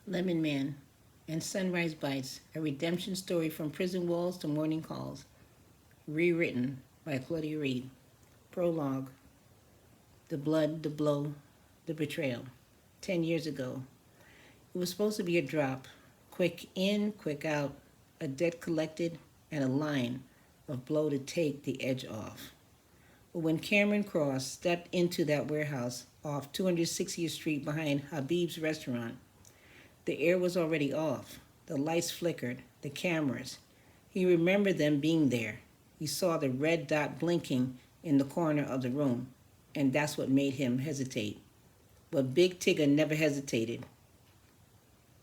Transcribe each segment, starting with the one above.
Lemon Man, and Sunrise Bites, a redemption story from prison walls to morning calls. Rewritten by Claudia Reid. Prologue. The blood, the blow, the betrayal. 10 years ago. It was supposed to be a drop. Quick in, quick out. A debt collected, and a line of blow to take the edge off. But when Cameron Cross stepped into that warehouse off 260th Street behind Habib's restaurant, the air was already off. The lights flickered, the cameras. He remembered them being there. He saw the red dot blinking in the corner of the room, and that's what made him hesitate. But Big Tigger never hesitated.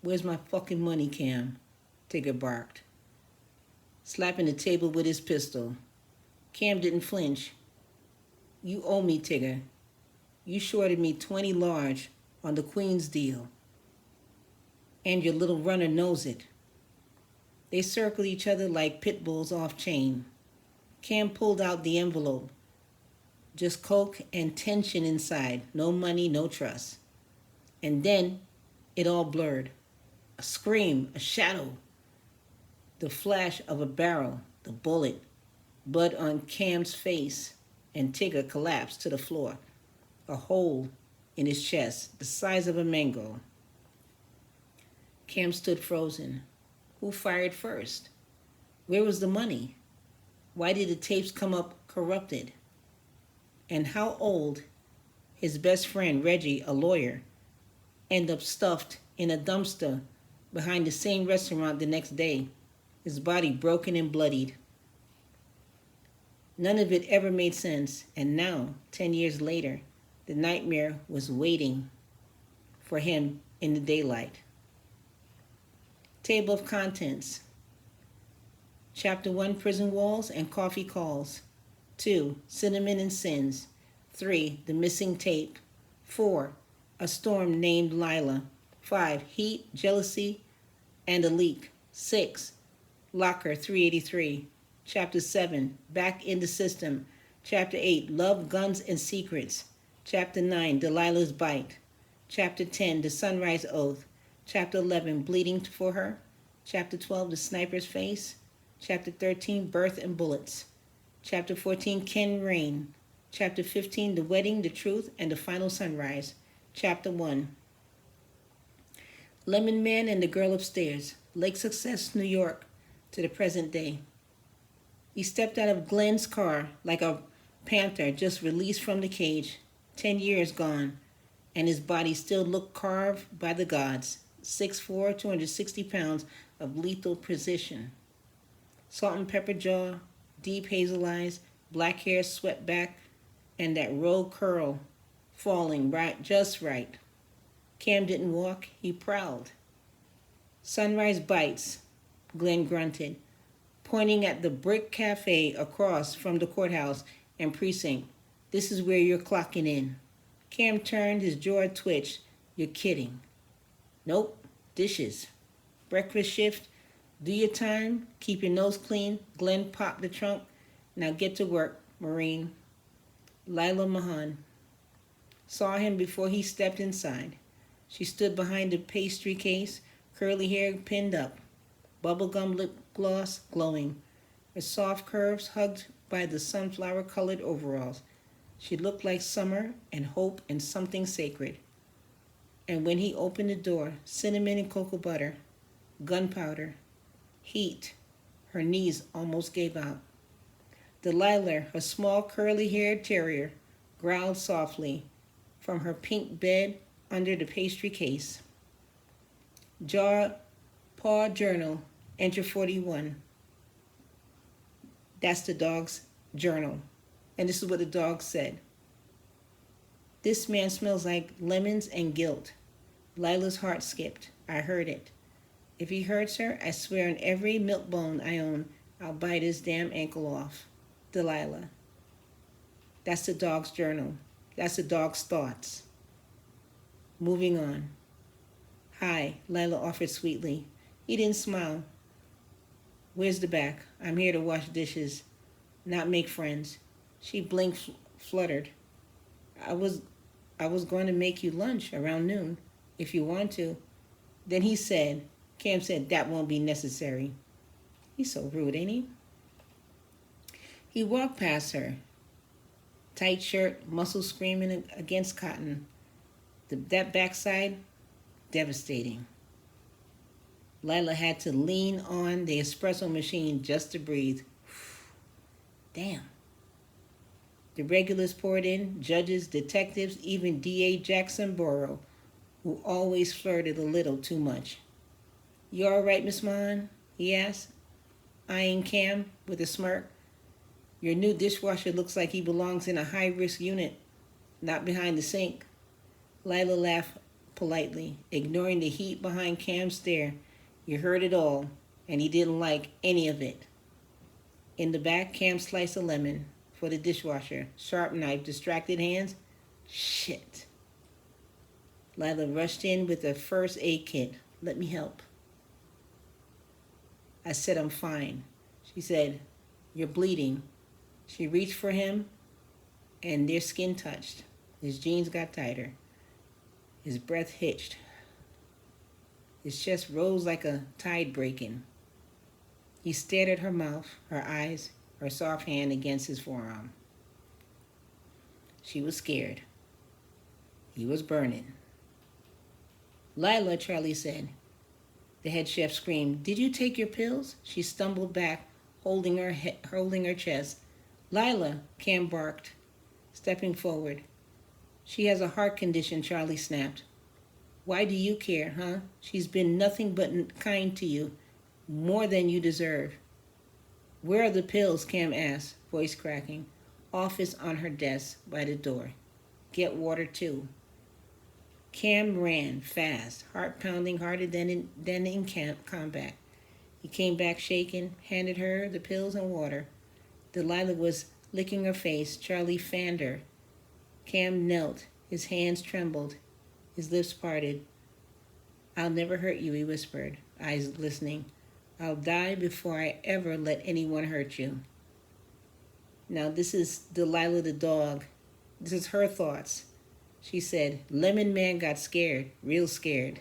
"Where's my fucking money, Cam?" Tigger barked, slapping the table with his pistol. Cam didn't flinch. "You owe me, Tigger. You shorted me 20 large on the Queen's deal. And your little runner knows it." They circled each other like pit bulls off chain. Cam pulled out the envelope. Just coke and tension inside. No money, no trust. And then it all blurred. A scream, a shadow. The flash of a barrel, the bullet. Blood on Cam's face, and Tigger collapsed to the floor. A hole in his chest, the size of a mango. Cam stood frozen. Who fired first? Where was the money? Why did the tapes come up corrupted? And how old his best friend, Reggie, a lawyer, end up stuffed in a dumpster behind the same restaurant the next day, his body broken and bloodied. None of it ever made sense, and now, 10 years later, the nightmare was waiting for him in the daylight. Table of contents. Chapter 1, Prison Walls and Coffee Calls. 2, Cinnamon and Sins. 3, The Missing Tape. 4, A Storm Named Lyla. 5, Heat, Jealousy, and a Leak. 6, Locker 383. Chapter 7, Back in the System. Chapter 8, Love, Guns, and Secrets. Chapter 9, Delilah's Bite. Chapter 10, The Sunrise Oath. Chapter 11, Bleeding for Her. Chapter 12, The Sniper's Face. Chapter 13, Birth and Bullets. Chapter 14, Ken Rain. Chapter 15, The Wedding, the Truth, and the Final Sunrise. Chapter 1. Lemon Man and the Girl Upstairs. Lake Success, New York, to the present day. He stepped out of Glenn's car like a panther just released from the cage, 10 years gone, and his body still looked carved by the gods. 6'4", 260 pounds of lethal precision. Salt and pepper jaw, deep hazel eyes, black hair swept back, and that rogue curl falling right, just right. Cam didn't walk, he prowled. "Sunrise Bites," Glenn grunted, pointing at the brick cafe across from the courthouse and precinct. "This is where you're clocking in." Cam turned, his jaw twitched. "You're kidding." "Nope, dishes. Breakfast shift. Do your time, keep your nose clean." Glenn popped the trunk. "Now get to work, Marine." Lyla Mahon saw him before he stepped inside. She stood behind the pastry case, curly hair pinned up, bubblegum lip gloss glowing, her soft curves hugged by the sunflower-colored overalls. She looked like summer and hope and something sacred. And when he opened the door, cinnamon and cocoa butter, gunpowder, heat, her knees almost gave out. Delilah, her small curly-haired terrier, growled softly from her pink bed under the pastry case. Paw journal, enter 41. That's the dog's journal. And this is what the dog said. "This man smells like lemons and guilt." Lila's heart skipped. "I heard it. If he hurts her, I swear on every milk bone I own, I'll bite his damn ankle off." Delilah. That's the dog's journal. That's the dog's thoughts. Moving on. "Hi," Lyla offered sweetly. He didn't smile. "Where's the back? I'm here to wash dishes, not make friends." She blinked, fluttered. I was going to make you lunch around noon, if you want to." Then Cam said, that won't be necessary. He's so rude, ain't he? He walked past her. Tight shirt, muscles screaming against cotton. That backside, devastating. Lyla had to lean on the espresso machine just to breathe. Damn. The regulars poured in, judges, detectives, even D.A. Jackson Burrow, who always flirted a little too much. You all right, Miss Mahon? He asked, eyeing Cam with a smirk. Your new dishwasher looks like he belongs in a high-risk unit, not behind the sink. Lyla laughed politely, ignoring the heat behind Cam's stare. You heard it all, and he didn't like any of it. In the back, Cam sliced a lemon for the dishwasher. Sharp knife, distracted hands. Shit. Lyla rushed in with a first aid kit. Let me help. I said, I'm fine. She said, you're bleeding. She reached for him, and their skin touched. His jeans got tighter. His breath hitched. His chest rose like a tide breaking. He stared at her mouth, her eyes, her soft hand against his forearm. She was scared. He was burning. Lyla, Charlie said. The head chef screamed, did you take your pills? She stumbled back, holding her chest. Lyla, Cam barked, stepping forward. She has a heart condition, Charlie snapped. Why do you care, huh? She's been nothing but kind to you, more than you deserve. Where are the pills? Cam asked, voice cracking. Office on her desk by the door. Get water too. Cam ran fast, heart pounding harder than in combat. He came back shaken, handed her the pills and water. Delilah was licking her face. Charlie fanned her. Cam knelt. His hands trembled. His lips parted. I'll never hurt you, he whispered, eyes glistening. I'll die before I ever let anyone hurt you. Now this is Delilah the dog. This is her thoughts. She said, Lemon Man got scared, real scared.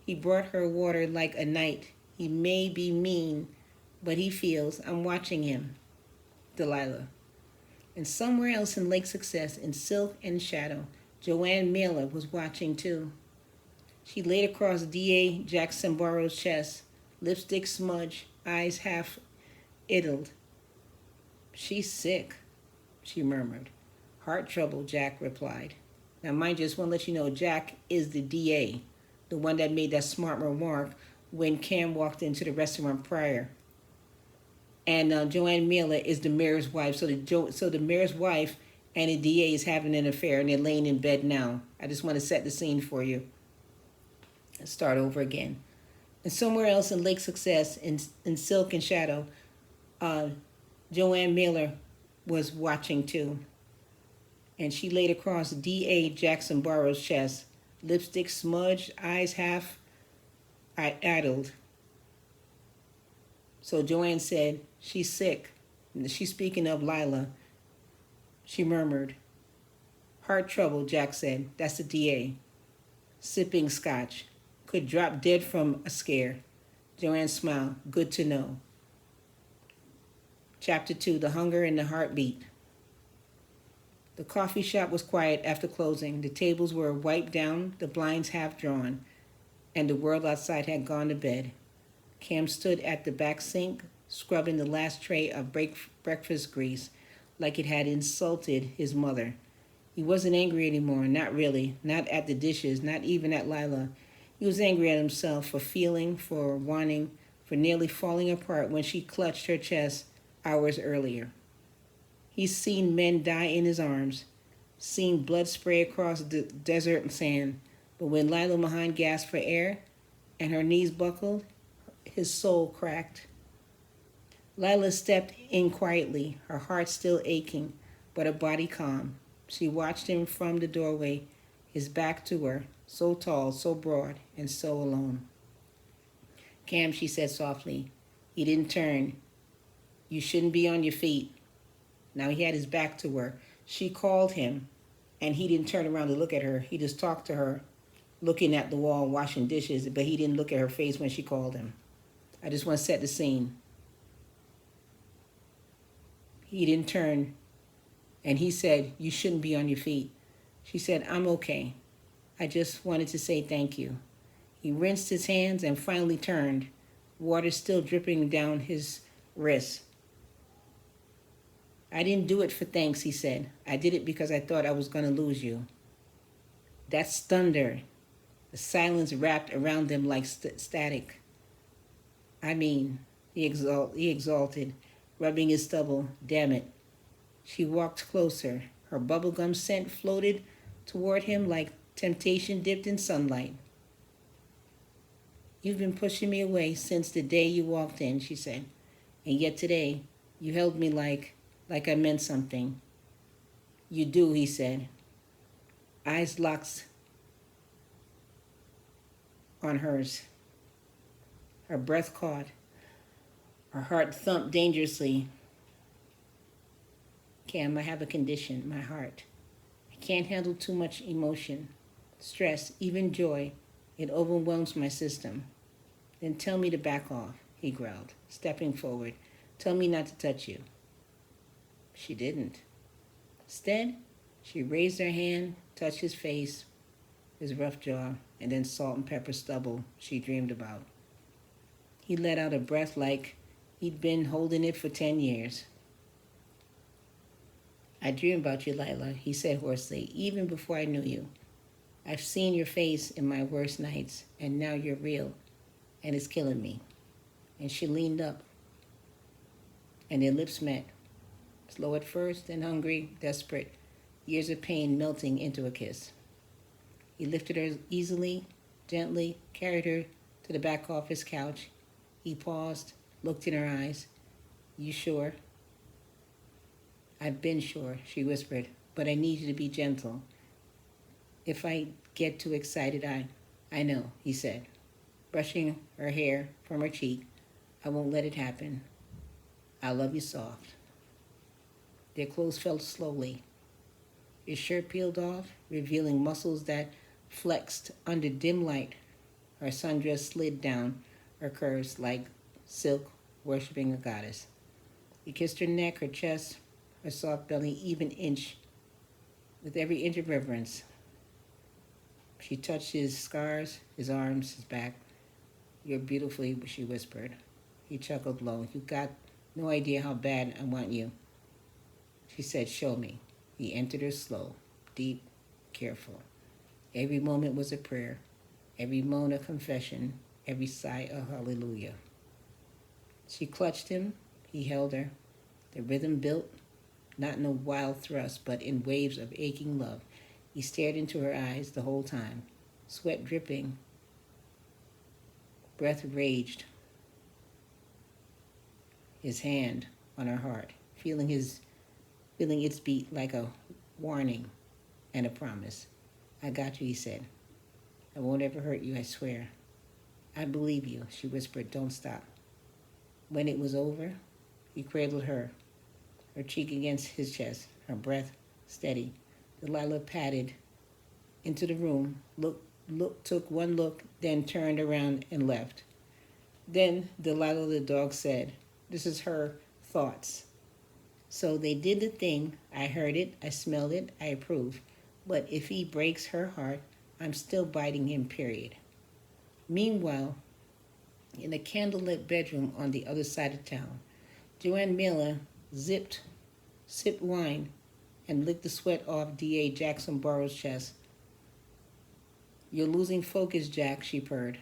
He brought her water like a knight. He may be mean, but he feels I'm watching him. Delilah. And somewhere else in Lake Success, in silk and shadow, Joanne Mailer was watching too. She laid across D.A. Jackson Burrow's chest, lipstick smudge, eyes half idled. She's sick, she murmured. Heart trouble, Jack replied. Now mind you, just want to let you know, Jack is the D.A., the one that made that smart remark when Cam walked into the restaurant prior. And Joanne Mailer is the mayor's wife. So the mayor's wife and the DA is having an affair, and they're laying in bed now. I just want to set the scene for you. Let's start over again. And somewhere else in Lake Success, in Silk and Shadow, Joanne Mailer was watching too. And she laid across D.A. Jackson Burrow's chest, lipstick smudged, eyes half addled. So Joanne said, she's sick. She's speaking of Lyla. She murmured. Heart trouble, Jack said. That's the DA. Sipping scotch. Could drop dead from a scare. Joanne smiled. Good to know. Chapter 2, The Hunger and the Heartbeat. The coffee shop was quiet after closing. The tables were wiped down, the blinds half drawn, and the world outside had gone to bed. Cam stood at the back sink, scrubbing the last tray of breakfast grease like it had insulted his mother. He wasn't angry anymore, not really, not at the dishes, not even at Lyla. He was angry at himself for feeling, for wanting, for nearly falling apart when she clutched her chest hours earlier. He's seen men die in his arms, seen blood spray across the desert and sand, but when Lyla Mahon gasped for air and her knees buckled, his soul cracked. Lyla stepped in quietly, her heart still aching, but her body calm. She watched him from the doorway, his back to her, so tall, so broad, and so alone. Cam, she said softly. He didn't turn. You shouldn't be on your feet. Now he had his back to her. She called him, and he didn't turn around to look at her. He just talked to her looking at the wall, washing dishes, but he didn't look at her face when she called him. I just want to set the scene. He didn't turn, and he said, "You shouldn't be on your feet." She said, "I'm okay. I just wanted to say thank you." He rinsed his hands and finally turned, water still dripping down his wrist. "I didn't do it for thanks," he said. "I did it because I thought I was going to lose you." That stunned her. The silence wrapped around them like static. "I mean," he exalted, rubbing his stubble. "Damn it." She walked closer. Her bubblegum scent floated toward him like temptation dipped in sunlight. "You've been pushing me away since the day you walked in," she said. "And yet today, you held me like I meant something." "You do," he said. Eyes locked on hers. Her breath caught. Her heart thumped dangerously. "Cam, I have a condition, my heart. I can't handle too much emotion, stress, even joy. It overwhelms my system." "Then tell me to back off," he growled, stepping forward. "Tell me not to touch you." She didn't. Instead, she raised her hand, touched his face, his rough jaw, and then salt and pepper stubble she dreamed about. He let out a breath like he'd been holding it for 10 years. "I dream about you, Lyla," he said hoarsely, "even before I knew you. I've seen your face in my worst nights, and now you're real, and it's killing me." And she leaned up, and their lips met, slow at first, then hungry, desperate, years of pain melting into a kiss. He lifted her easily, gently, carried her to the back office couch. He paused, looked in her eyes. "You sure?" "I've been sure," she whispered, "but I need you to be gentle. If I get too excited, I know," he said, brushing her hair from her cheek. "I won't let it happen. I love you soft." Their clothes fell slowly. His shirt peeled off, revealing muscles that flexed under dim light. Her sundress slid down her curves like silk worshipping a goddess. He kissed her neck, her chest, her soft belly, with every inch of reverence. She touched his scars, his arms, his back. "You're beautiful," she whispered. He chuckled low. "You got no idea how bad I want you." She said, "Show me." He entered her slow, deep, careful. Every moment was a prayer, every moan a confession, every sigh a hallelujah. She clutched him, he held her. The rhythm built, not in a wild thrust, but in waves of aching love. He stared into her eyes the whole time, sweat dripping, breath raged. His hand on her heart, feeling its beat like a warning and a promise. "I got you," he said. "I won't ever hurt you, I swear." "I believe you," she whispered. "Don't stop." When it was over, he cradled her cheek against his chest, her breath steady. Delilah padded into the room, took one look, then turned around and left. Then Delilah the dog said, "This is her thoughts." "So they did the thing. I heard it, I smelled it, I approve. But if he breaks her heart, I'm still biting him, period." Meanwhile, in a candlelit bedroom on the other side of town, Joanne Miller sipped wine, and licked the sweat off D.A. Jackson Burrow's chest. "You're losing focus, Jack," she purred.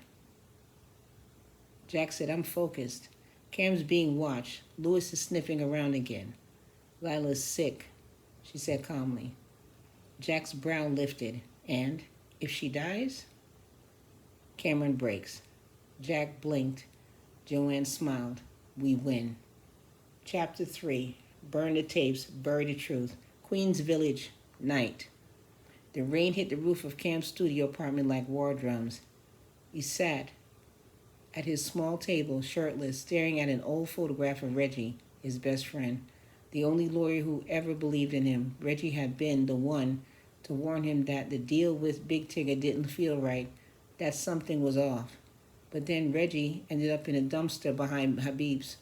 Jack said, "I'm focused. Cam's being watched. Lewis is sniffing around again." "Lila's sick," she said calmly. Jack's brow lifted. "And if she dies?" Cameron breaks. Jack blinked. Joanne smiled. "We win." Chapter 3. Burn the tapes, bury the truth. Queens Village, night. The rain hit the roof of Cam's studio apartment like war drums. He sat at his small table, shirtless, staring at an old photograph of Reggie, his best friend, the only lawyer who ever believed in him. Reggie had been the one to warn him that the deal with Big Tigger didn't feel right, that something was off. But then Reggie ended up in a dumpster behind Habib's.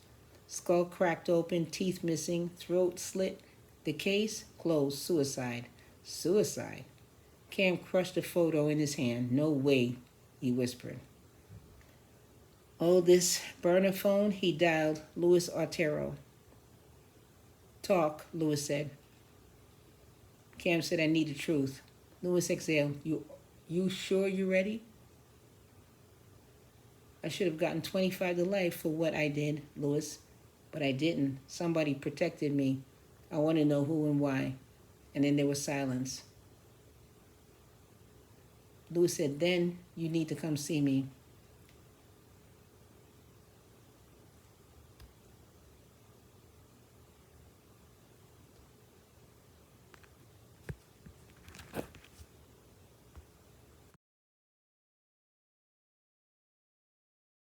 Skull cracked open, teeth missing, throat slit. The case closed. Suicide. Suicide. Cam crushed the photo in his hand. No way, he whispered. Oh, this burner phone? He dialed Luis Otero. Talk, Luis said. Cam said, I need the truth. Luis exhaled. You sure you're ready? I should have gotten 25 to life for what I did, Luis. But I didn't. Somebody protected me. I want to know who and why. And then there was silence. Luis said, then you need to come see me.